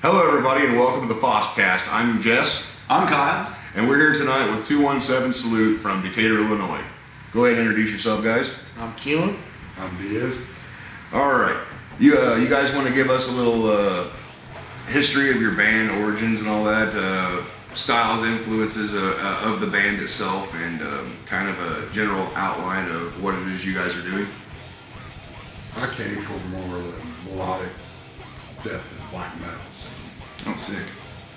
Hello, everybody, and welcome to the FoSPcast. I'm Jess. I'm Kyle. And we're here tonight with 217 Salute from Decatur, Illinois. Go ahead and introduce yourself, guys. I'm Hughes. I'm Diaz. All right. You guys want to give us a little history of your band, origins and all that, styles, influences of the band itself, and kind of a general outline of what it is you guys are doing? I came from more of the melodic death and black metal scene. Oh, sick.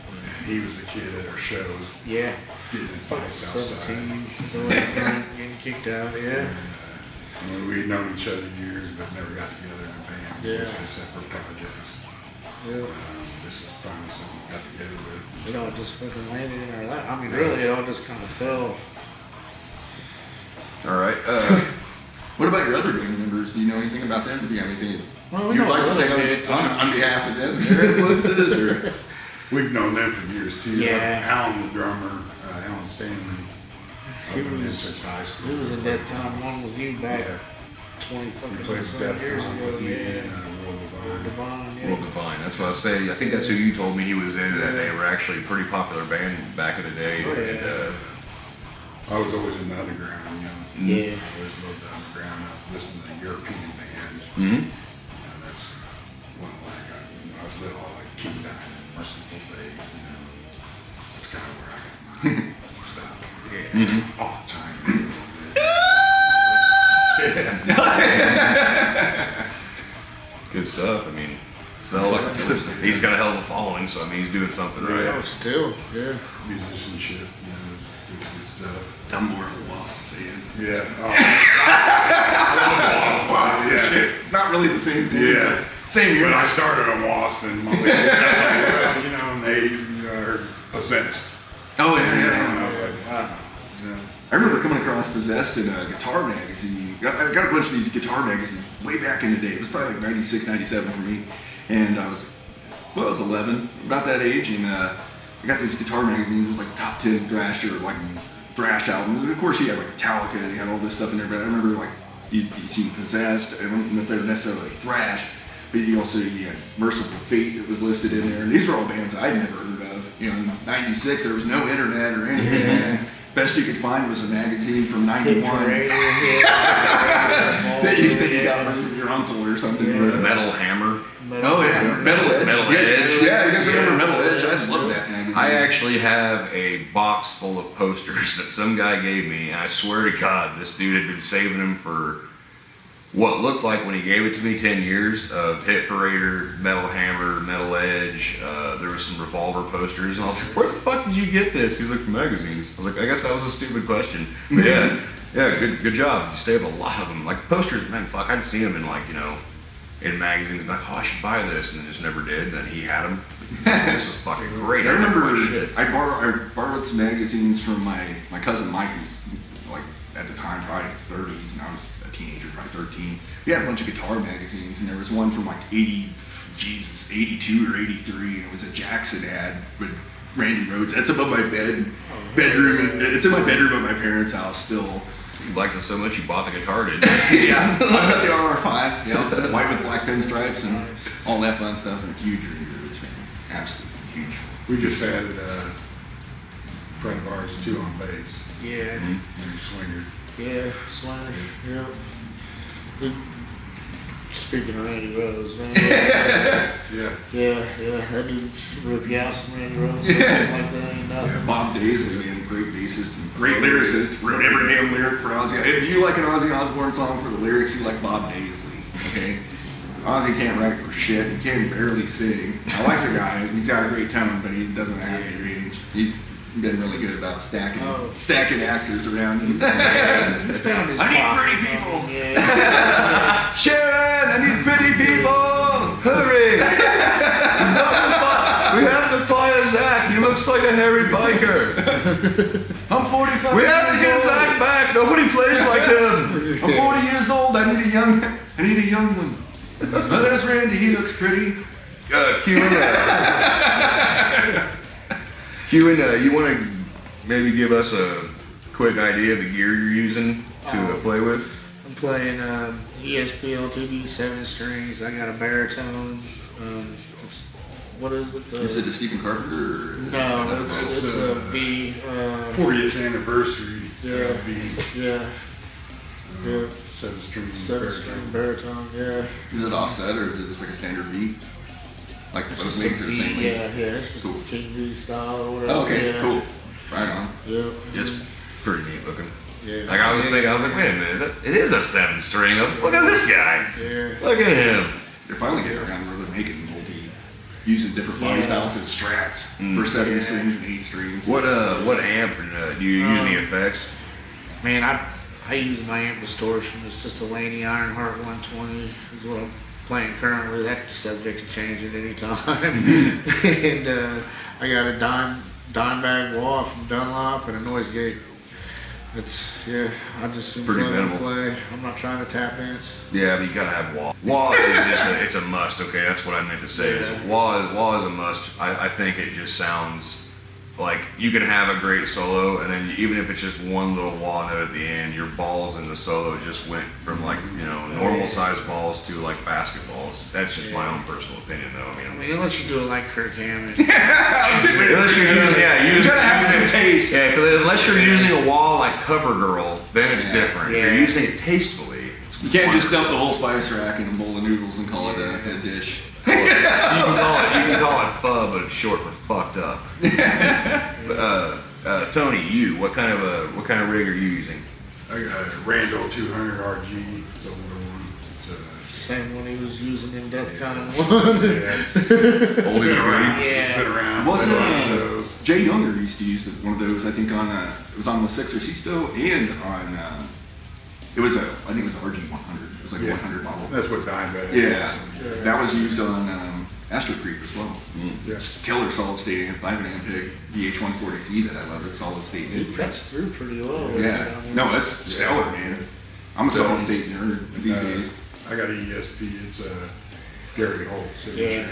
And he was a kid at our shows, Yeah. getting in fights outside. 17, going drunk, getting kicked out, yeah. And, we'd known each other years, but never got together in a band. Yeah. Just had separate projects. Yeah. This is finally something we got together with. It all just fucking landed in our lap. I mean, really, it all just kind of fell. All right. What about your other band members? Do you know anything about them? Do you have anything Well, we you'd know like a to say little bit. on behalf of them and their influences? Or? We've known them for years too. Yeah. Alan, the drummer, Alan Stanley. He I've known him was- since high school. He was in Death Con 1 with you back Yeah. 20 He fucking played some Death years Con ago. with me Yeah. and World World Divine. Divine, yeah. World Divine. That's what I was saying. I think that's who you told me he was in. That they were actually a pretty popular band back in the day. Oh, yeah. And, I was always in the underground, you know. Yeah. I always loved the underground. I listened to European bands. mhm. That's one like when I was little, I like King Diamond, Merciful Fate, you know. That's kind of where I got my stuff. Yeah. Mhm. Off time. a little Good stuff. I mean, sells. He's got a hell of a following, so I mean, he's doing something right. Oh, still, yeah. bit. Musicianship, you know, good stuff. I'm more of a Wasp fan. Yeah. Yeah. Not really the same thing. Yeah. Same here. When I started on Wasp and my legs, you know, and they are possessed. Oh, You know, yeah, and I yeah. was like, wow. You know. I remember coming across Possessed in a guitar magazine. I got a bunch of these guitar magazines way back in the day. It was probably like 96, 97 for me. And I was 11, about that age. And I got these guitar magazines. It was like top 10 thrash or like thrash albums. And of course, you had like Metallica and you had all this stuff in there. But I remember like you seen Possessed. I don't know if they were necessarily thrash. But you had Merciful Fate that was listed in there. And these were all bands I'd never heard of. You know, in 96, there was no internet or anything. Yeah. Best you could find was a magazine from 91 Picture that you got from your uncle or something. Yeah. Metal Hammer. Oh yeah, Metal Edge. Metal Yes. Edge. Yeah, you guys remember Yeah. Metal Edge? I love that magazine. I actually have a box full of posters that some guy gave me, and I swear to God, this dude had been saving them for what looked like when he gave it to me 10 years of Hit Parader, Metal Hammer, Metal Edge. There was some Revolver posters, and I was like, where the fuck did you get this? He's like, magazines. I was like, I guess that was a stupid question. But yeah, good job. You saved a lot of them. Like posters, man, fuck, I'd seen them in like, in magazines, like, oh, I should buy this, and then just never did. Then he had them. He's like, this is fucking great. I remember my shit. I borrowed some magazines from my cousin Mike, who's like at the time probably in his 30s, and I was a teenager, probably 13. He had a bunch of guitar magazines, and there was one from like 82 or 83, and it was a Jackson ad with Randy Rhoads. That's above my bedroom. It's in my bedroom at my parents' house still. You liked it so much you bought the guitar, didn't you? Yeah, I got the RR5, yeah, white with black pinstripes and all that fun stuff, and a huge Randy Rhoads fan. Absolutely huge. We just added a friend of ours too on bass. Yeah. Named Swinger. Yeah, Swinger, yeah. Speaking of Randy Rose, man. Yeah. Yeah, that dude rip you out some Randy Rose songs like that ain't nothing. Bob Daisley, man, great bassist and great lyricist. Wrote every damn lyric for Ozzy. If you like an Ozzy Osbourne song for the lyrics, you like Bob Daisley, okay? Ozzy can't write for shit. He can't barely sing. I like the guy. He's got a great tone, but he doesn't have any range. He's been really good about stacking actors around him. He's found his I need pop, pretty you know, people. Yeah. Sharon, I need pretty people. Hurry! We have to fire Zach. He looks like a hairy biker. I'm 45. We have to get Zach back. Nobody plays like him. I'm 40 years old. I need a young one. Oh, there's Randy. He looks pretty. Q, you want to maybe give us a quick idea of the gear you're using to play with? I'm playing ESP LTD 7 strings. I got a baritone. It's what is it? Is it a Stephen Carpenter or is it No, it's a V. 40th anniversary. Yeah. Beat. Yeah. Yeah. 7-string. Seven-string baritone. Yeah. Is it offset or is it just like a standard beat? Like It's both just makes a it the V. same Yeah. It's just Cool. a King V style or whatever. Oh, okay, yeah. cool. Right on. Yeah. Just pretty neat looking. Yeah. Like I was thinking, I was like, wait a minute, it is a 7-string. I was like, look at this guy. Yeah. Look at him. They're finally getting around where they're making using different body Yeah. styles and strats for 7 strings and 8 strings. What amp do you use any effects? Man, I use my amp distortion. It's just a Laney Ironheart 120 is what I'm playing currently. That's subject to change at any time. And I got a dime bag wah from Dunlop and a noise gate. It's I just Pretty play minimal. play. I'm not trying to tap in. Yeah, but you gotta have wah. Wah is just it's a must. Okay, that's what I meant to say. Yeah. Is wah is a must. I think it just sounds like you can have a great solo, and then even if it's just one little wah note at the end, your balls in the solo just went from like normal sized balls to like basketballs. That's just my own personal opinion, though. I mean, unless you do it like Kirk Hammett. Unless you're using, You gotta have some taste. Yeah, 'cause unless you're using a wall like CoverGirl, then it's different. If Yeah. you're using it tastefully, it's You can't just dump the wonderful. whole spice rack in a bowl of noodles and call it a dish. You can call it pho, but it's short for fucked up. Tony, what kind of rig are you using? I got a Randall 200 RG. It's a little one. Same one he was using in Death Con 1. It's Oldie been around. but Yeah. It's been around. Wasn't been on shows. Jay Younger used to use one of those? I think on it was on the Sixers. He still and on I think it was an RG 100. It was like a 100 model. That's what Dimebag Yeah, is. that was used on Astro Creep as well. Yes. Killer solid state amp. I have an Ampeg VH140Z that I love. It's solid state. He cuts through pretty well. Yeah, no, that's stellar, man. I'm a solid state nerd these days. I got an ESP. It's a Gary Holt signature.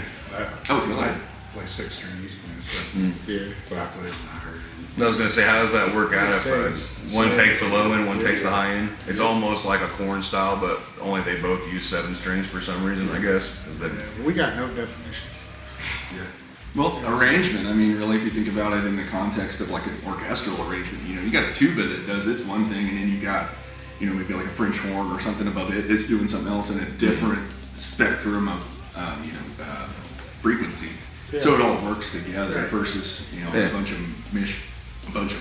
Oh, really? I play 6 strings, man, so, Yeah. but I play it in a hurry. I was gonna say, how does that work out if one takes the low end, one takes the high end? It's almost like a corn style, but only they both use 7 strings for some reason, I guess. Is that, We got no definition. Yeah. Well, arrangement, I mean, really, if you think about it in the context of like an orchestral arrangement, you got a tuba that does its one thing, and then you got, maybe like a French horn or something above it. It's doing something else in a different spectrum of, frequency. Yeah. So it all works together Right. versus, Yeah. a bunch of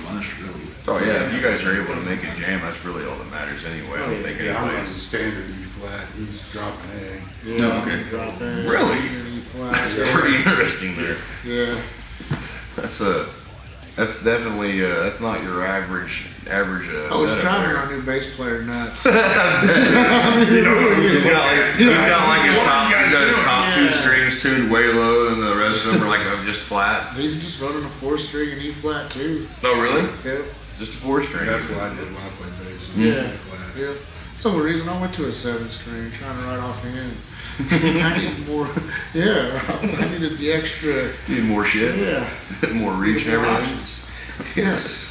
mush, really. oh yeah, if you guys are able to make it jam, that's really all that matters anyway. I don't think Yeah, I'm anybody's. running standard E flat. He's dropping A. Yeah, No, okay. Drop in. Really? E flat. That's pretty interesting there. Yeah. That's definitely that's not your average. I was setup driving there. our new bass player nuts. He's got like his top 2 Yeah. strings tuned way low, and the rest of them are like just flat. He's just running a 4-string and E flat too. Oh really? Yep. Just a 4-string. That's what I did when I played bass. Yeah. Flat. Yeah. That's the reason I went to a 7-string, trying to write off the end. I needed more. Yeah. I needed the extra. Need more shit. Yeah. More reach and More everything. options. Yes.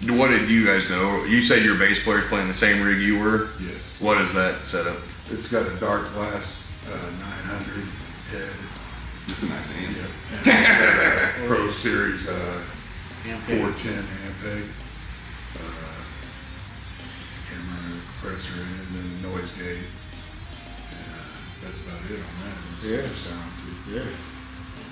What did you guys know? You said your bass player's playing the same rig you were. Yes. What is that setup? It's got a dark glass 900 head. It's a nice amp. Yeah. And it's got a Pro Series Ampeg. 410 Ampeg. Camera compressor and then noise gate. That's about it on that. Yeah. Just sound too. Yeah.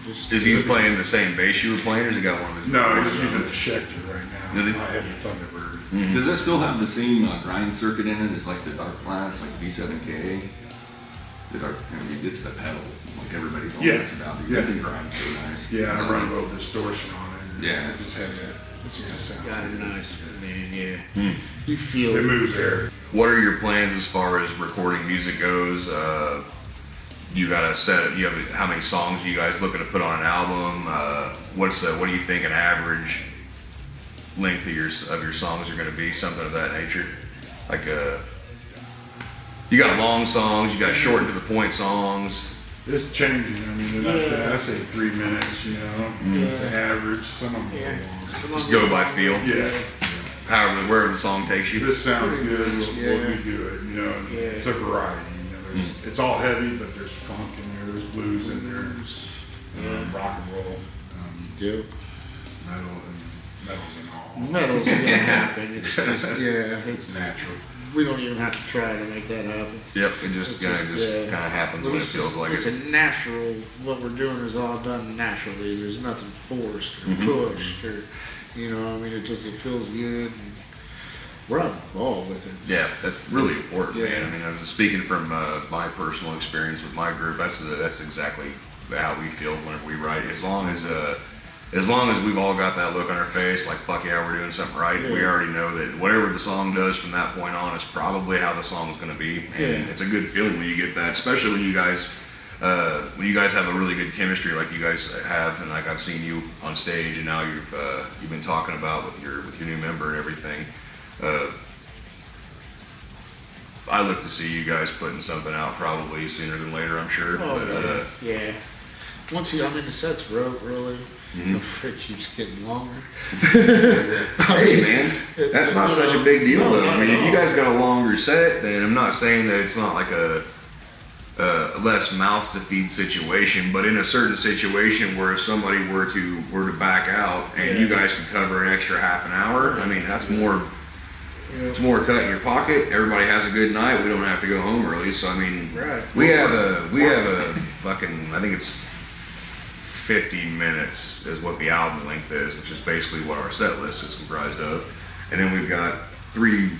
Just Is he playing the same bass you were playing, or has he got one of his? No, he's using the Schecter right now. Does he? I have the Thunderbird. Mhm. Does that still have the same grind circuit in it as like the dark glass, like V7K? The dark, it's the pedal, like everybody's all Yeah. nuts about it. Yeah. I think grinds so nice. Yeah, I run a little distortion on it. and Yeah. It just has that. It's yeah, just sound got a to it. nice, man. Yeah. Hmm. You feel It it. moves air. What are your plans as far as recording music goes? You got a set. You have how many songs you guys looking to put on an album? What do you think an average length of your songs are going to be? Something of that nature. Like you got long songs, you got short and to the point songs. It's changing. I mean, they're not, I say 3 minutes, It's Yeah. average. Some of them Yeah. go longer. Some Just of go them- by feel. Yeah. Wherever the song takes you. This sounds good. We'll Yeah. we do it. And Yeah. It's a variety. It's all heavy, but there's funk in there. There's blues in there, rock and roll, Yep. metals and all. Metal's gonna happen. It's just, It's natural. we don't even have to try to make that happen. Yep, it just kind of happens when it It's feels like it's it. a natural, what we're doing is all done naturally. There's nothing forced or pushed or, you know, I mean, it feels good. And we're on the ball with it. Yeah, that's really important, Yeah. man. I mean, I was speaking from my personal experience with my group. That's exactly how we feel whenever we write. As long as we've all got that look on our face, like, fuck yeah, we're doing something right, we already know that whatever the song does from that point on is probably how the song's going to be. And it's a good feeling when you get that, especially when you guys have a really good chemistry like you guys have, and like I've seen you on stage, and now you've been talking about with your new member and everything. I look to see you guys putting something out probably sooner than later, I'm sure. Oh, yeah. Once the sets wrote, really. It keeps getting longer. Hey man, that's not such a big deal though. I mean, if you guys got a longer set, then I'm not saying that it's not like a less mouths to feed situation, but in a certain situation where if somebody were to back out and you guys could cover an extra half an hour, I mean that's more. It's more cut in your pocket. Everybody has a good night. We don't have to go home early. So I mean, we have a fucking, I think it's 50 minutes is what the album length is, which is basically what our set list is comprised of. And then we've got 3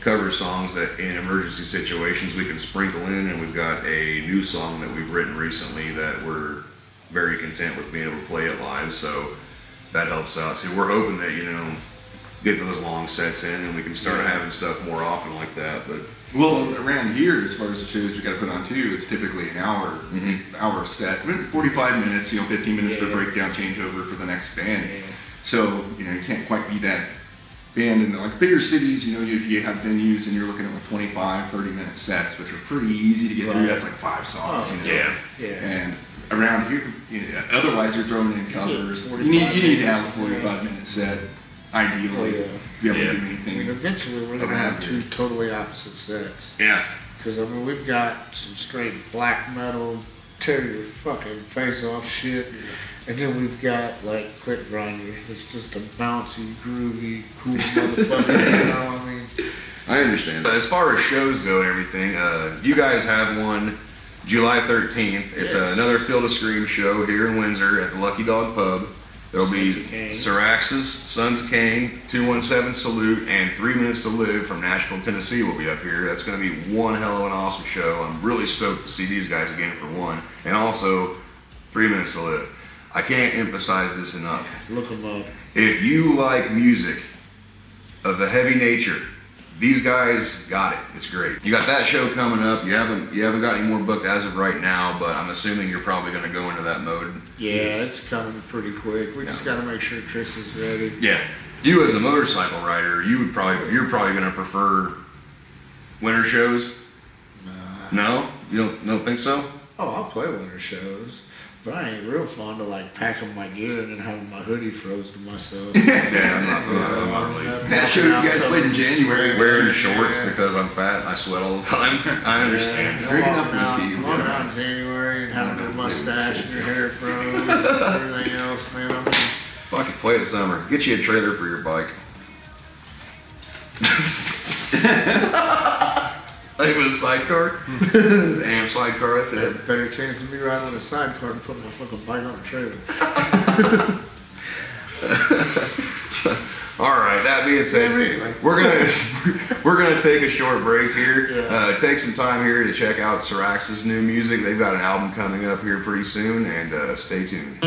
cover songs that in emergency situations we can sprinkle in, and we've got a new song that we've written recently that we're very content with being able to play it live. So that helps out too. We're hoping that, you know, get those long sets in and we can start having stuff more often like that. But well, around here, as far as the shows we got to put on too, it's typically an hour set, 45 minutes, 15 minutes for breakdown changeover for the next band. So you can't quite be that band in like bigger cities. You have venues and you're looking at like 25, 30-minute sets, which are pretty easy to get through. That's like 5 songs. And around here, otherwise you're throwing in covers. You need to have a 45-minute set. Ideally, be able to do anything. I mean, eventually we're gonna have 2 totally opposite sets. Yeah. Because I mean, we've got some straight black metal, tear your fucking face off shit, and then we've got like Click Grinder. It's just a bouncy, groovy, cool motherfucker. I mean, I understand. As far as shows go and everything, you guys have one July 13th. It's another Field of Scream show here in Windsor at the Lucky Dog Pub. There'll be Ciraxis, Sons of Cain, 217 Salute, and 3 Minutes to Live from Nashville, Tennessee will be up here. That's going to be one hell of an awesome show. I'm really stoked to see these guys again for one. And also, 3 Minutes to Live. I can't emphasize this enough. Look them up. If you like music of the heavy nature, these guys got it. It's great. You got that show coming up. You haven't got any more booked as of right now, but I'm assuming you're probably going to go into that mode. Yeah, it's coming pretty quick. We just got to make sure Trish is ready. Yeah. You as a motorcycle rider, you're probably going to prefer winter shows? No? You don't think so? Oh, I'll play winter shows. But I ain't real fond of like packing my gear and then having my hoodie froze to myself. I'm not really. That show you guys played in January. Wearing shorts because I'm fat and I sweat all the time. I understand. Drinking up whiskey. Come on in January and having your mustache and your hair froze and everything else, man. I mean, Fuck it, play it summer. Get you a trailer for your bike. I think it was a sidecar. Amp sidecar, that's it. better chance of me riding on a sidecar than putting my fucking bike on a trailer. All right. That being said, we're gonna take a short break here. Take some time here to check out Ciraxis' new music. They've got an album coming up here pretty soon, and stay tuned.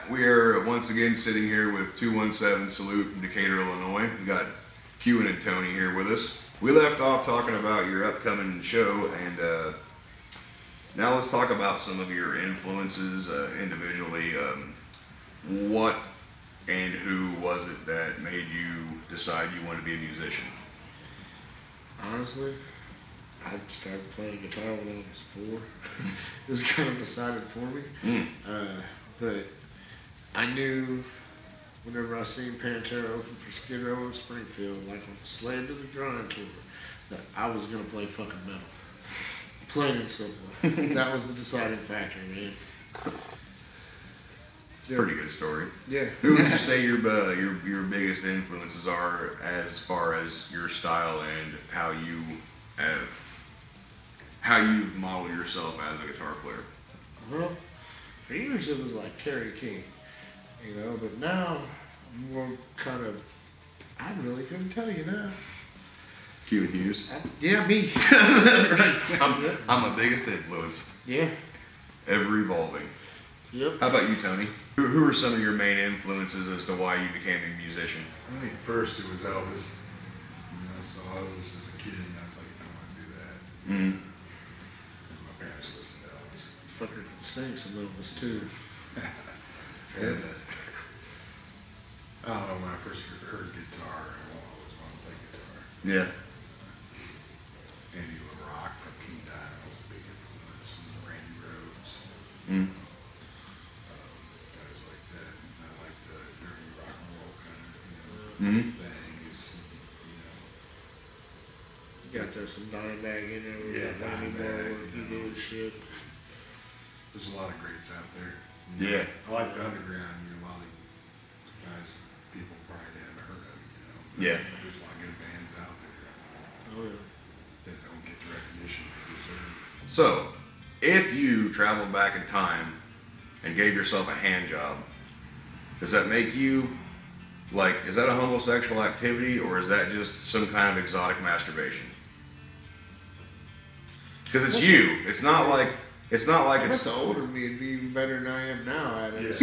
we are once again sitting here with 217 Salute from Decatur, Illinois. We got Hughes and Tony here with us. We left off talking about your upcoming show, and now let's talk about some of your influences individually. What and who was it that made you decide you wanted to be a musician? Honestly, I started playing guitar when I was 4. It was kind of decided for me. But I knew whenever I seen Pantera open for Skid Row in Springfield, like on the Slave to the Grind tour, that I was going to play fucking metal. Plain and simple. That was the deciding factor, man. It's a pretty good story. Yeah. Who would you say your biggest influences are as far as your style and how you've modeled yourself as a guitar player? Well, for years it was like Kerry King, you know, but now I'm more kind of, I really couldn't tell you now. Q and Hughes. Yeah, me. I'm my biggest influence. Yeah. Ever evolving. Yep. How about you, Tony? Who are some of your main influences as to why you became a musician? I think first it was Elvis. You know, so Elvis as a kid, and I was like, I want to do that. Mm. Because my parents listened to Elvis. Fucker can sing some of us too. And I don't know, when I first heard guitar, I always wanted to play guitar. Yeah. Andy LaRock from King Diamond was a big influence, and Randy Rhoads. Mm. Guys like that. And I like the dirty rock and roll kind of, Mm. bangs, you know. You got there some Dimebag in there. with Yeah, that Randy Dimebag, Moore, you he know. did shit. There's a lot of greats out there. Yeah. I like the underground. You know, a lot of guys people probably haven't heard of. You know. Yeah. There's a lot of good bands out there Oh yeah. that don't get the recognition they deserve. So, if you traveled back in time and gave yourself a hand job, does that make you, like, is that a homosexual activity or is that just some kind of exotic masturbation? Because it's you. It's not like I bet it's. the older me would be even better than I am now at it.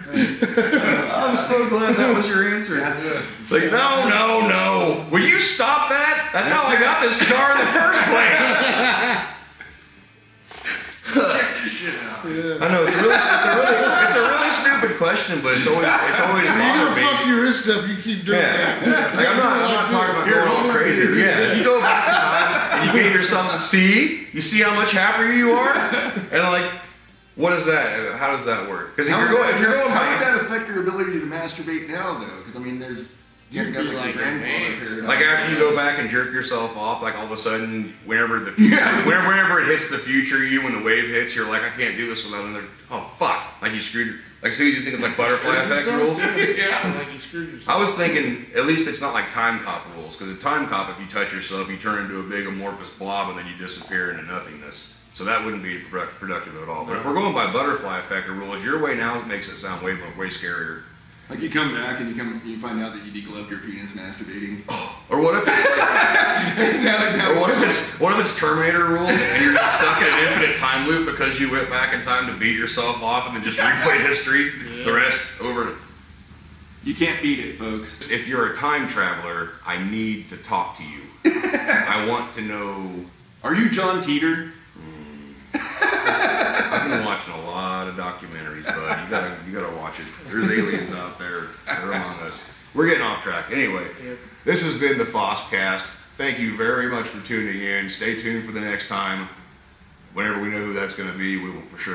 I'm so glad that was your answer. Like, no. Will you stop that? That's how I got this scar in the first place. I know it's a really stupid question, but it's always You're bothered gonna me. fuck your wrist up, you keep doing that. Like, I'm not talking about going all crazy. Yeah, if you go back in time and you gave yourself you see how much happier you are, and like, what is that? How does that work? Because if you're going how would back, that affect your ability to masturbate now, though? Because I mean, You'd got be your like grandfather advanced. period. like after you go back and jerk yourself off, like all of a sudden, whenever the future, whenever it hits the future you, when the wave hits, you're like, I can't do this without another. Oh fuck! Like you screwed. Like, so you think it's like butterfly effect rules? Yeah. Like you screwed yourself. I was thinking, at least it's not like time cop rules, because in time cop, if you touch yourself, you turn into a big amorphous blob and then you disappear into nothingness. So that wouldn't be productive at all. But if we're going by butterfly effect rules, your way now makes it sound way scarier. Like you come back and you find out that you degloved your penis masturbating. Or what if it's like, or what if it's Terminator rules and you're just stuck in an infinite time loop because you went back in time to beat yourself off and then just replay history, the rest over. You can't beat it, folks. If you're a time traveler, I need to talk to you. I want to know. Are you John Teeter? I've been watching a lot of documentaries, bud. You gotta watch it. There's aliens out there. They're among us. We're getting off track. Anyway, This has been the FoSPcast. Thank you very much for tuning in. Stay tuned for the next time. Whenever we know who that's going to be, we will for sure